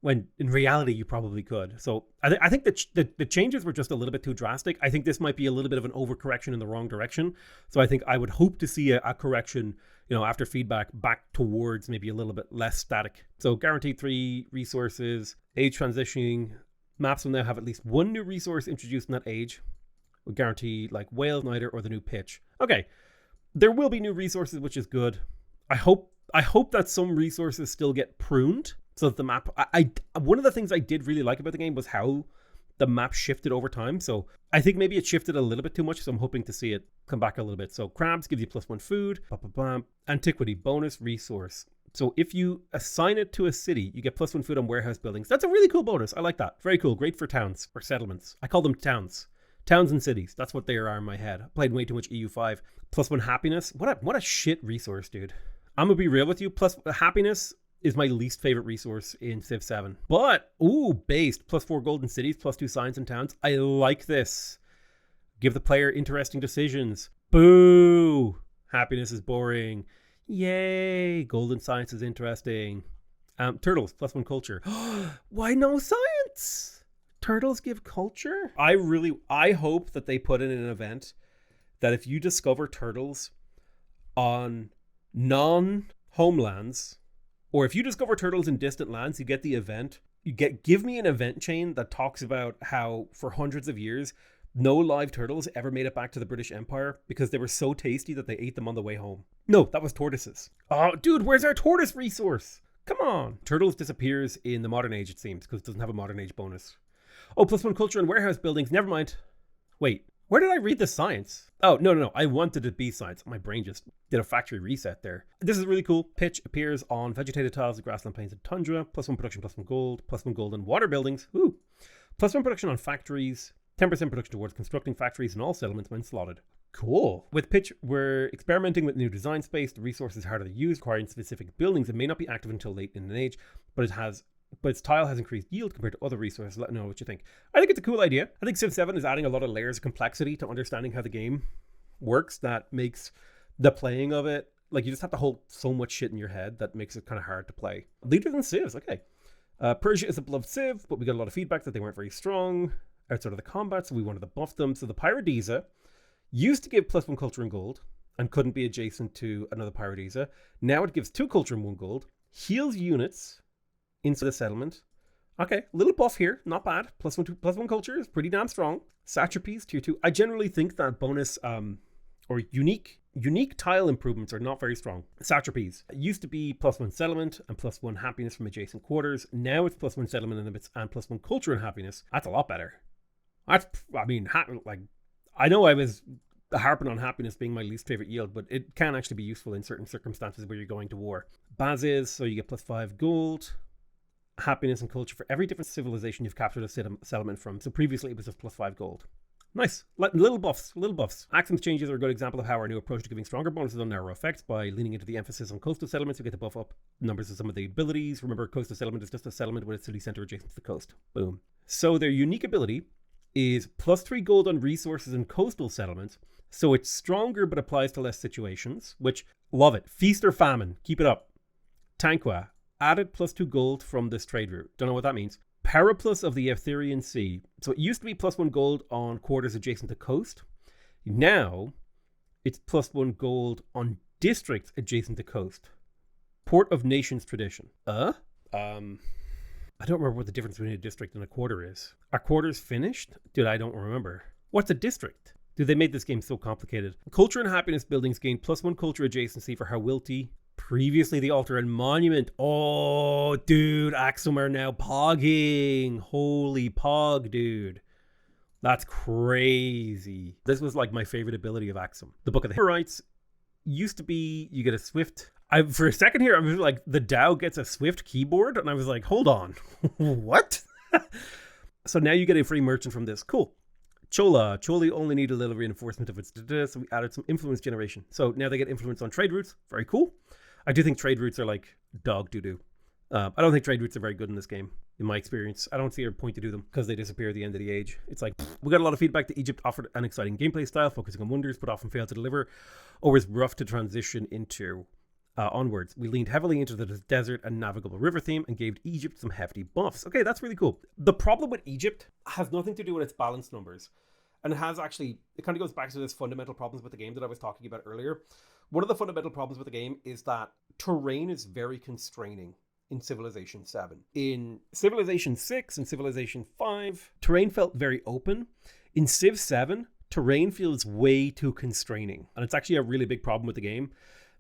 when in reality you probably could. So I think that the changes were just a little bit too drastic. I think this might be a little bit of an overcorrection in the wrong direction. So I think I would hope to see a correction, after feedback back towards maybe a little bit less static. So guaranteed 3 resources, age transitioning. Maps will now have at least 1 new resource introduced in that age. We'll guarantee like Whale Nighter or the new pitch. Okay, there will be new resources, which is good. I hope that some resources still get pruned so that the map. One of the things I did really like about the game was how the map shifted over time. So I think maybe it shifted a little bit too much. So I'm hoping to see it come back a little bit. So crabs gives you +1 food. Antiquity bonus resource. So if you assign it to a city, you get +1 food on warehouse buildings. That's a really cool bonus. I like that. Very cool. Great for towns or settlements. I call them towns. Towns and cities. That's what they are in my head. I played way too much EU5. +1 happiness. What a shit resource, dude. I'm going to be real with you. Plus happiness is my least favorite resource in Civ 7. But, based. +4 golden cities, +2 signs and towns. I like this. Give the player interesting decisions. Boo! Happiness is boring. Yay! Golden science is interesting. Turtles, +1 culture. Why no science? Turtles give culture? I hope that they put in an event that if you discover turtles on non-homelands, or if you discover turtles in distant lands, you get the event. Give me an event chain that talks about how for hundreds of years, no live turtles ever made it back to the British Empire because they were so tasty that they ate them on the way home. No, that was tortoises. Oh, dude, where's our tortoise resource? Come on. Turtles disappears in the modern age, it seems, because it doesn't have a modern age bonus. Oh, +1 culture and warehouse buildings. Never mind. Wait, where did I read the science? Oh, no. I wanted it to be science. My brain just did a factory reset there. This is really cool. Pitch appears on vegetated tiles of grassland, plains, and tundra. +1 production, +1 gold. +1 gold on water buildings. Ooh. +1 production on factories. 10% production towards constructing factories in all settlements when slotted. Cool. With pitch, we're experimenting with new design space. The resource is harder to use, requiring specific buildings. It may not be active until late in an age, but its tile has increased yield compared to other resources. Let me know what you think. I think it's a cool idea. I think Civ 7 is adding a lot of layers of complexity to understanding how the game works that makes the playing of it, like you just have to hold so much shit in your head that makes it kind of hard to play. Leaders and civs, okay. Persia is a beloved civ, but we got a lot of feedback that they weren't very strong outside of the combat, so we wanted to buff them. So the Pyrodisa used to give +1 culture and gold and couldn't be adjacent to another Pyrodisa. Now it gives 2 culture and 1 gold, heals units into the settlement. Okay, little buff here, not bad. +1 culture is pretty damn strong. Satrapies, tier 2. I generally think that bonus or unique tile improvements are not very strong. Satrapies. It used to be +1 settlement and +1 happiness from adjacent quarters. Now it's +1 settlement and +1 culture and happiness. That's a lot better. I know I was harping on happiness being my least favorite yield, but it can actually be useful in certain circumstances where you're going to war. Bazes, so you get +5 gold, happiness and culture for every different civilization you've captured a settlement from. So previously it was just +5 gold. Nice. Little buffs. Axum's changes are a good example of how our new approach to giving stronger bonuses on narrow effects by leaning into the emphasis on coastal settlements. We get to buff up numbers of some of the abilities. Remember, coastal settlement is just a settlement with a city center adjacent to the coast. Boom. So their unique ability is +3 gold on resources in coastal settlements. So it's stronger but applies to less situations, which, love it. Feast or famine. Keep it up. Tanqua. Added +2 gold from this trade route. Don't know what that means. Paraplus of the Ephtherian Sea. So it used to be +1 gold on quarters adjacent to coast. Now it's +1 gold on districts adjacent to coast. Port of Nations tradition. I don't remember what the difference between a district and a quarter is. Are quarters finished? Dude, I don't remember. What's a district? Dude, they made this game so complicated. Culture and happiness buildings gain +1 culture adjacency for Hawilti. Previously the altar and monument. Oh, dude, Axum are now pogging. Holy pog, dude. That's crazy. This was like my favorite ability of Axum. The Book of the Herites used to be, you get a swift. For a second here, I was like, the DAO gets a swift keyboard. And I was like, hold on. What? So now you get a free merchant from this. Cool. Choli only need a little reinforcement of its, so we added some influence generation. So now they get influence on trade routes. Very cool. I do think trade routes are like dog doo-doo. I don't think trade routes are very good in this game, in my experience. I don't see a point to do them because they disappear at the end of the age. It's like, we got a lot of feedback that Egypt offered an exciting gameplay style, focusing on wonders, but often failed to deliver, or was rough to transition into onwards. We leaned heavily into the desert and navigable river theme and gave Egypt some hefty buffs. Okay, that's really cool. The problem with Egypt has nothing to do with its balance numbers. And it kind of goes back to this fundamental problems with the game that I was talking about earlier. One of the fundamental problems with the game is that terrain is very constraining in Civilization 7. In Civilization 6 and Civilization 5, terrain felt very open. In Civ 7, terrain feels way too constraining. And it's actually a really big problem with the game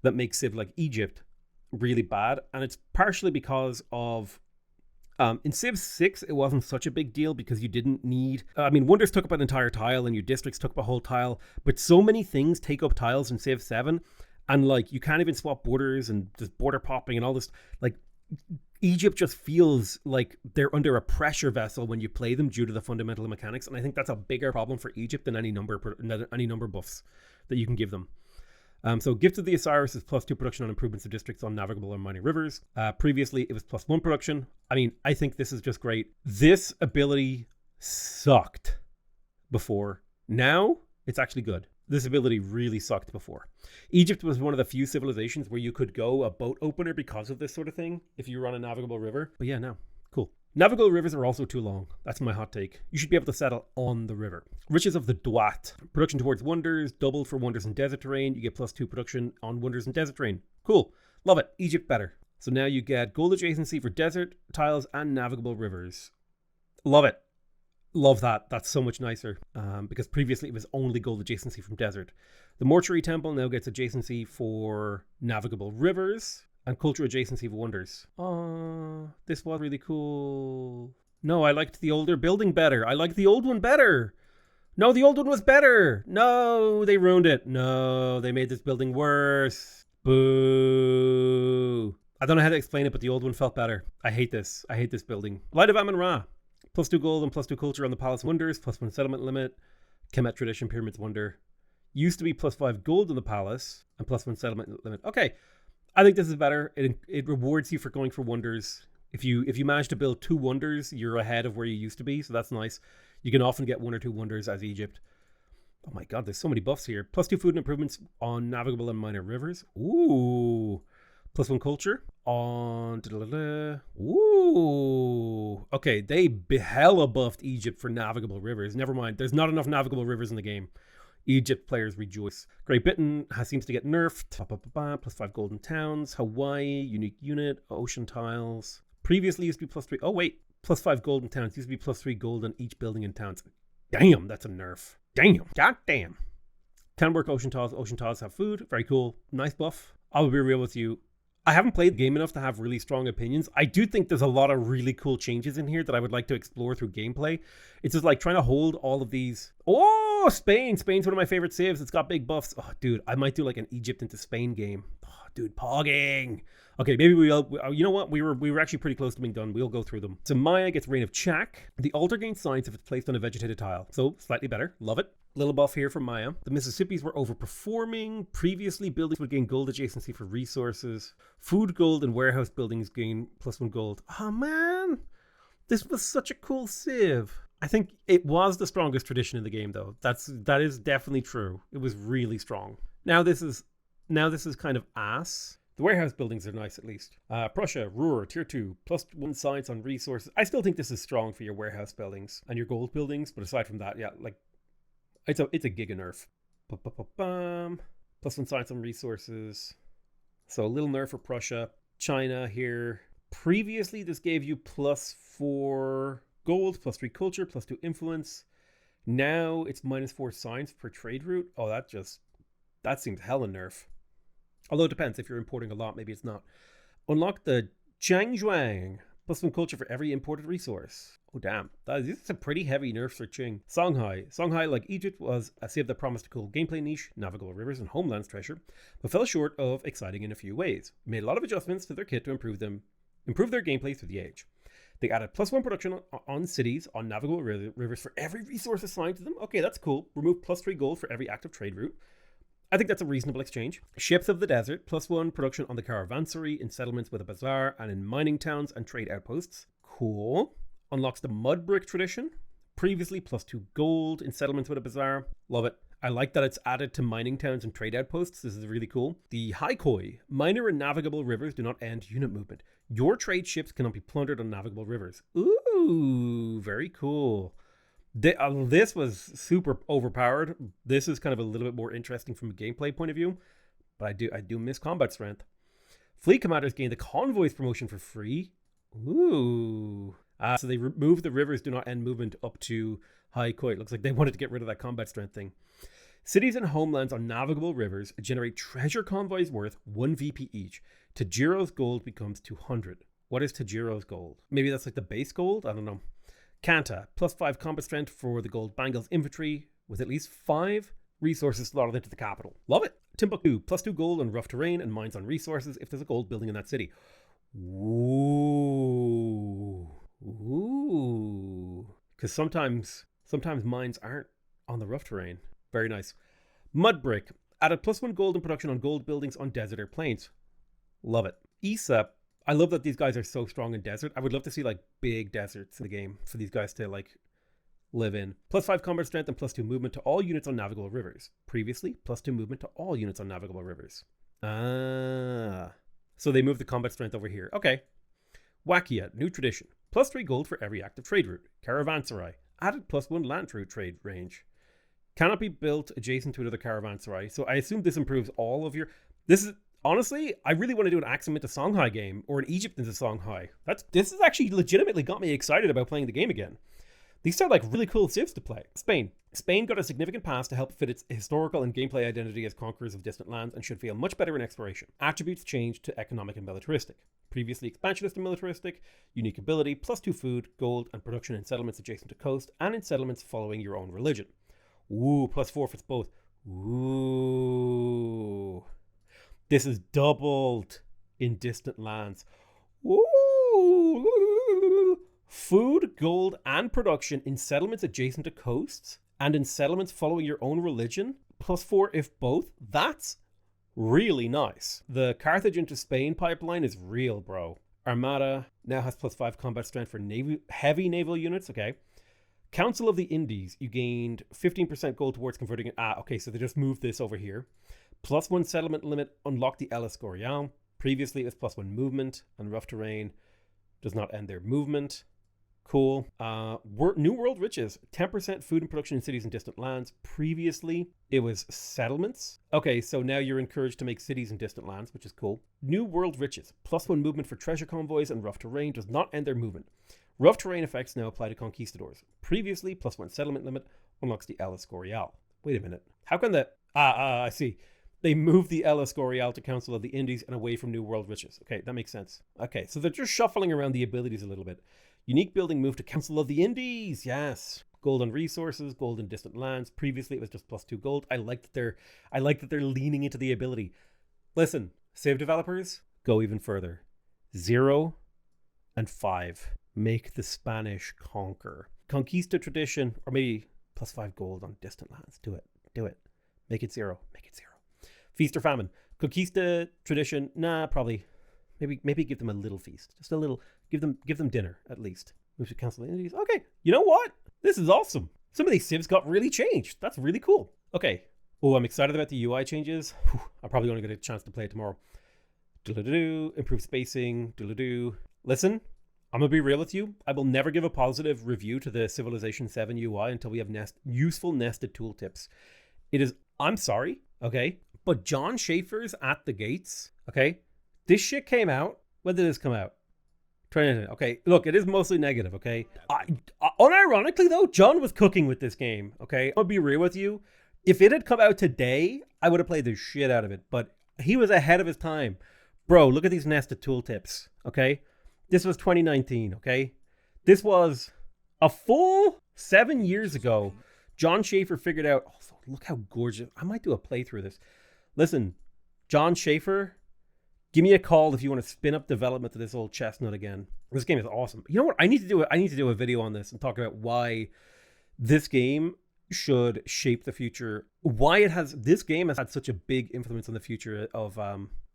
that makes Civ like Egypt really bad. And it's partially because of in Civ 6, it wasn't such a big deal because you didn't need... wonders took up an entire tile and your districts took up a whole tile, but so many things take up tiles in Civ 7, and like you can't even swap borders and just border popping and all this. Like, Egypt just feels like they're under a pressure vessel when you play them due to the fundamental mechanics, and I think that's a bigger problem for Egypt than any number buffs that you can give them. So Gift of the Osiris is +2 production on improvements of districts on navigable and mining rivers. Previously, it was +1 production. I think this is just great. This ability sucked before. Now, it's actually good. This ability really sucked before. Egypt was one of the few civilizations where you could go a boat opener because of this sort of thing if you were on a navigable river. But yeah, now, cool. Navigable rivers are also too long. That's my hot take. You should be able to settle on the river. Riches of the Duat. Production towards wonders, doubled for wonders in desert terrain. You get +2 production on wonders in desert terrain. Cool. Love it. Egypt better. So now you get gold adjacency for desert, tiles, and navigable rivers. Love it. Love that. That's so much nicer. Because previously it was only gold adjacency from desert. The mortuary temple now gets adjacency for navigable rivers and cultural adjacency for wonders. Oh, this was really cool. No, I liked the older building better. I liked the old one better. No, the old one was better. No, they ruined it. No, they made this building worse. Boo. I don't know how to explain it, but the old one felt better. I hate this. I hate this building. Light of Amun-Ra. +2 gold and +2 culture on the palace wonders. +1 settlement limit. Kemet tradition pyramids wonder. Used to be +5 gold in the palace and +1 settlement limit. Okay. I think this is better. It rewards you for going for wonders. If you manage to build 2 wonders, you're ahead of where you used to be, so that's nice. You can often get 1 or 2 wonders as Egypt. Oh my god, there's so many buffs here. +2 food and improvements on navigable and minor rivers. Ooh. +1 culture on... Ooh. Okay, they hella buffed Egypt for navigable rivers. Never mind, there's not enough navigable rivers in the game. Egypt players rejoice. Great Britain seems to get nerfed. +5 golden towns. Hawaii, unique unit. Ocean tiles. Previously used to be +3. Oh wait, +5 golden towns. Used to be +3 gold on each building in towns. Damn, that's a nerf. Damn. God damn. Can work ocean tiles. Ocean tiles have food. Very cool. Nice buff. I'll be real with you. I haven't played the game enough to have really strong opinions. I do think there's a lot of really cool changes in here that I would like to explore through gameplay. It's just like trying to hold all of these. Oh, Spain. Spain's one of my favorite civs. It's got big buffs. Oh, dude, I might do like an Egypt into Spain game. Oh, dude, pogging. Okay, maybe we'll, you know what? We were actually pretty close to being done. We'll go through them. So Maya gets Reign of Chak. The altar gains science if it's placed on a vegetated tile. So slightly better. Love it. Little buff here from Maya. The Mississippis were overperforming. Previously, buildings would gain gold adjacency for resources. Food gold and warehouse buildings gain +1 gold. Oh man, this was such a cool civ. I think it was the strongest tradition in the game, though. That is definitely true. It was really strong. Now this is kind of ass. The warehouse buildings are nice, at least. Prussia, Ruhr, Tier 2, +1 science on resources. I still think this is strong for your warehouse buildings and your gold buildings, but aside from that, yeah, like, it's a giga nerf. +1 science on resources. So a little nerf for Prussia. China here. Previously, this gave you +4 gold, +3 culture, +2 influence. Now it's -4 science per trade route. Oh, that seems hella nerf. Although it depends. If you're importing a lot, maybe it's not. Unlock the Zhangzhuang. +1 culture for every imported resource. Oh, damn. This is a pretty heavy nerf for Qing. Songhai. Songhai, like Egypt, was a civ that promised a cool gameplay niche, navigable rivers, and homelands treasure, but fell short of exciting in a few ways. Made a lot of adjustments to their kit to improve their gameplay through the age. They added +1 production on cities on navigable rivers for every resource assigned to them. Okay, that's cool. Remove +3 gold for every active trade route. I think that's a reasonable exchange. Ships of the desert, +1 production on the caravansary in settlements with a bazaar and in mining towns and trade outposts. Cool. Unlocks the mud brick tradition. Previously +2 gold in settlements with a bazaar. Love it. I like that it's added to mining towns and trade outposts. This is really cool. The Haikoi. Minor and navigable rivers do not end unit movement. Your trade ships cannot be plundered on navigable rivers. Ooh, very cool. This was super overpowered. This is kind of a little bit more interesting from a gameplay point of view, but I do miss combat strength. Fleet commanders gain the convoys promotion for free. Ooh. So they removed the rivers do not end movement up to high koi. It looks like they wanted to get rid of that combat strength thing. Cities and homelands on navigable rivers generate treasure convoys worth 1 VP each. Tajiro's gold becomes 200. What is Tajiro's gold? Maybe that's like the base gold? I don't know. Kanta, +5 combat strength for the gold bangles infantry with at least 5 resources slotted into the capital. Love it. Timbuktu, +2 gold on rough terrain and mines on resources if there's a gold building in that city. Ooh. Ooh. Because sometimes mines aren't on the rough terrain. Very nice. Mud brick, added +1 gold in production on gold buildings on desert or plains. Love it. Isa, I love that these guys are so strong in desert. I would love to see like big deserts in the game for these guys to like live in. +5 combat strength and +2 movement to all units on navigable rivers. Previously, +2 movement to all units on navigable rivers. So they moved the combat strength over here. Okay. Wakia, new tradition. Plus 3 gold for every active trade route. Caravanserai. Added +1 land route trade range. Cannot be built adjacent to another caravanserai. So I assume this improves all of your... This is... Honestly, I really want to do an Axum into Songhai game, or an Egypt into Songhai. This has actually legitimately got me excited about playing the game again. These sound like really cool civs to play. Spain. Spain got a significant pass to help fit its historical and gameplay identity as conquerors of distant lands and should feel much better in exploration. Attributes changed to economic and militaristic. Previously expansionist and militaristic, unique ability, +2 food, gold, and production in settlements adjacent to coast, and in settlements following your own religion. Ooh, +4 for both. Ooh. This is doubled in distant lands. Ooh. Food, gold, and production in settlements adjacent to coasts and in settlements following your own religion. +4 if both. That's really nice. The Carthage into Spain pipeline is real, bro. Armada now has +5 combat strength for heavy naval units. Okay. Council of the Indies. You gained 15% gold towards converting it. Okay, so they just moved this over here. +1 settlement limit unlocked the El Escorial. Previously, it was +1 movement, and rough terrain does not end their movement. Cool. New World Riches. 10% food and production in cities and distant lands. Previously, it was settlements. Okay, so now you're encouraged to make cities in distant lands, which is cool. New World Riches. +1 movement for treasure convoys and rough terrain does not end their movement. Rough terrain effects now apply to conquistadors. Previously, +1 settlement limit unlocks the El Escorial. Wait a minute. How can that... I see. They moved the El Escorial to Council of the Indies and away from New World Riches. Okay, that makes sense. Okay, so they're just shuffling around the abilities a little bit. Unique building moved to Council of the Indies. Yes. Gold on resources, gold in distant lands. Previously, it was just +2 gold. I like that they're leaning into the ability. Listen, Civ developers, go even further. 0 and 5. Make the Spanish conquer. Conquista tradition, or maybe +5 gold on distant lands. Do it. Do it. Make it 0. Make it 0. Feast or famine. Conquista tradition, nah, probably. Maybe give them a little feast. Just a little. Give them dinner, at least. Move to Council of the Indies. Okay, you know what? This is awesome. Some of these civs got really changed. That's really cool. Okay. Oh, I'm excited about the UI changes. Whew, I'll probably only get a chance to play it tomorrow. Do-do-do. Improve spacing. Do-do-do. Listen, I'm going to be real with you. I will never give a positive review to the Civilization 7 UI until we have useful nested tooltips. I'm sorry, okay? But John Schaefer's at the gates, okay? This shit came out. When did this come out? 2019. Okay, look, it is mostly negative, okay? Unironically, though, John was cooking with this game, okay? I'll be real with you. If it had come out today, I would have played the shit out of it. But he was ahead of his time. Bro, look at these nested tooltips, okay? This was 2019, okay? This was a full 7 years ago. John Schaefer figured out... Oh, look how gorgeous... I might do a playthrough of this. Listen, John Schaefer, give me a call if you want to spin up development of this old chestnut again. This game is awesome. You know what? I need to do a video on this and talk about why this game should shape the future. Why this game has had such a big influence on the future of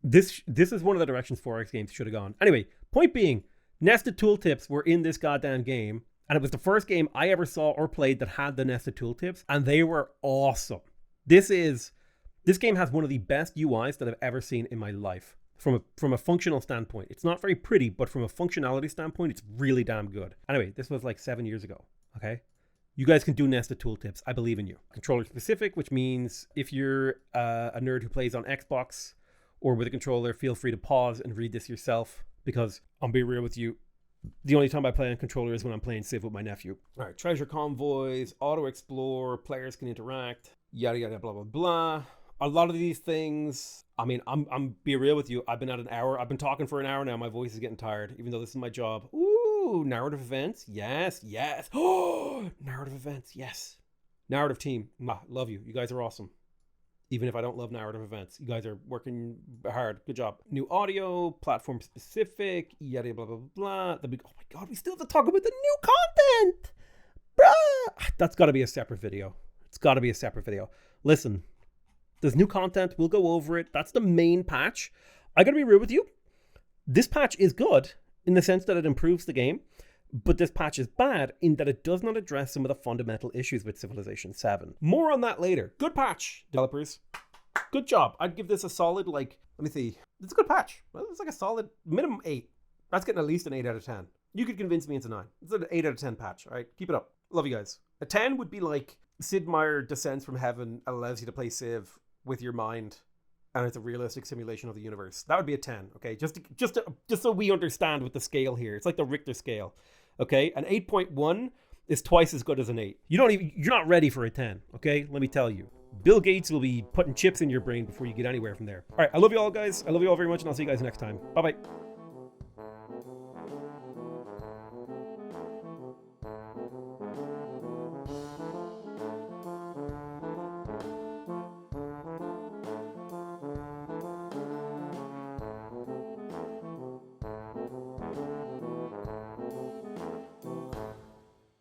this is one of the directions 4X games should have gone. Anyway, point being, nested tooltips were in this goddamn game, and it was the first game I ever saw or played that had the nested tooltips, and they were awesome. This game has one of the best UIs that I've ever seen in my life. From a functional standpoint. It's not very pretty, but from a functionality standpoint, it's really damn good. Anyway, this was like 7 years ago, okay? You guys can do nested tooltips. I believe in you. Controller specific, which means if you're a nerd who plays on Xbox or with a controller, feel free to pause and read this yourself, because I'll be real with you, the only time I play on controller is when I'm playing Civ with my nephew. All right, treasure convoys, auto explore, players can interact, yada yada blah blah blah. A lot of these things, I mean, I'm be real with you. I've been at an hour. I've been talking for an hour now. My voice is getting tired, even though this is my job. Ooh, narrative events. Yes, yes. Oh, narrative events. Yes. Narrative team. Love you. You guys are awesome. Even if I don't love narrative events, you guys are working hard. Good job. New audio, platform specific, yada, blah, blah, blah. Oh my God, we still have to talk about the new content. Bruh. That's got to be a separate video. It's got to be a separate video. Listen. There's new content. We'll go over it. That's the main patch. I gotta be real with you. This patch is good in the sense that it improves the game, but this patch is bad in that it does not address some of the fundamental issues with Civilization 7. More on that later. Good patch, developers. Good job. I'd give this a solid, let me see. It's a good patch. It's like a solid minimum 8. That's getting at least an 8 out of 10. You could convince me it's a 9. It's an 8 out of 10 patch, all right? Keep it up. Love you guys. A 10 would be like Sid Meier Descends from Heaven allows you to play Civ with your mind, and it's a realistic simulation of the universe. That would be a 10, okay? Just so we understand with the scale here. It's like the Richter scale, okay? An 8.1 is twice as good as an 8. You're not ready for a 10, okay? Let me tell you. Bill Gates will be putting chips in your brain before you get anywhere from there. All right, I love you all, guys. I love you all very much, and I'll see you guys next time. Bye-bye.